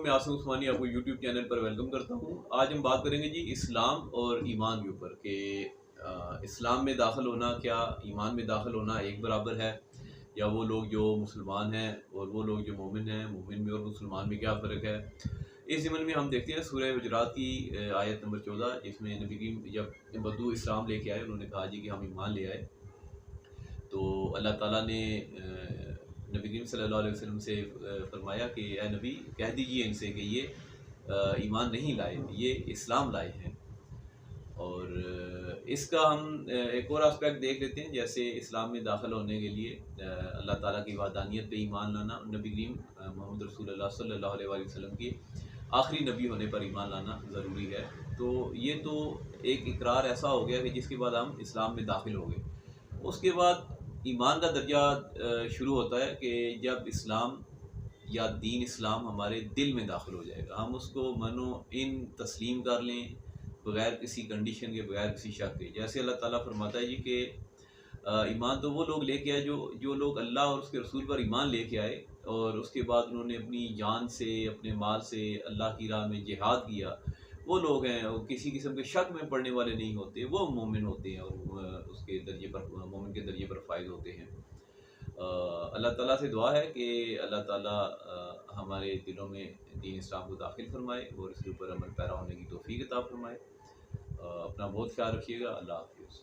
میں آصف عثمانی آپ کو یوٹیوب چینل پر ویلکم کرتا ہوں۔ آج ہم بات کریں گے جی اسلام اور ایمان کے اوپر کہ اسلام میں داخل ہونا کیا ایمان میں داخل ہونا ایک برابر ہے، یا وہ لوگ جو مسلمان ہیں اور وہ لوگ جو مومن ہیں، مومن میں اور مسلمان میں کیا فرق ہے۔ اس ضمن میں ہم دیکھتے ہیں سورہ حجرات کی آیت نمبر 14، جس میں نبی کریم جب بدو اسلام لے کے آئے، انہوں نے کہا جی کہ ہم ایمان لے آئے، تو اللہ تعالیٰ نے نبی کریم صلی اللہ علیہ وسلم سے فرمایا کہ اے نبی کہہ دیجئے ان سے کہ یہ ایمان نہیں لائے، یہ اسلام لائے ہیں۔ اور اس کا ہم ایک اور اسپیکٹ دیکھ لیتے ہیں، جیسے اسلام میں داخل ہونے کے لیے اللہ تعالیٰ کی وحدانیت پہ ایمان لانا، نبی کریم محمد رسول اللہ صلی اللہ علیہ وآلہ وسلم کی آخری نبی ہونے پر ایمان لانا ضروری ہے۔ تو یہ تو ایک اقرار ایسا ہو گیا کہ جس کے بعد ہم اسلام میں داخل ہو گئے۔ اس کے بعد ایمان کا درجہ شروع ہوتا ہے کہ جب اسلام یا دین اسلام ہمارے دل میں داخل ہو جائے گا، ہم اس کو منو ان تسلیم کر لیں بغیر کسی کنڈیشن کے، بغیر کسی شک کے۔ جیسے اللہ تعالیٰ فرماتا ہے جی کہ ایمان تو وہ لوگ لے کے آئے جو لوگ اللہ اور اس کے رسول پر ایمان لے کے آئے اور اس کے بعد انہوں نے اپنی جان سے، اپنے مال سے اللہ کی راہ میں جہاد کیا، وہ لوگ ہیں، اور کسی قسم کے شک میں پڑنے والے نہیں ہوتے، وہ مومن ہوتے ہیں اور اس کے درجے پر، مومن کے درجے پر فائز ہوتے ہیں۔ اللہ تعالیٰ سے دعا ہے کہ اللہ تعالیٰ ہمارے دلوں میں دین اسلام کو داخل فرمائے اور اس کے اوپر عمل پیرا ہونے کی توفیق عطا فرمائے۔ اپنا بہت خیال رکھیے گا۔ اللہ حافظ۔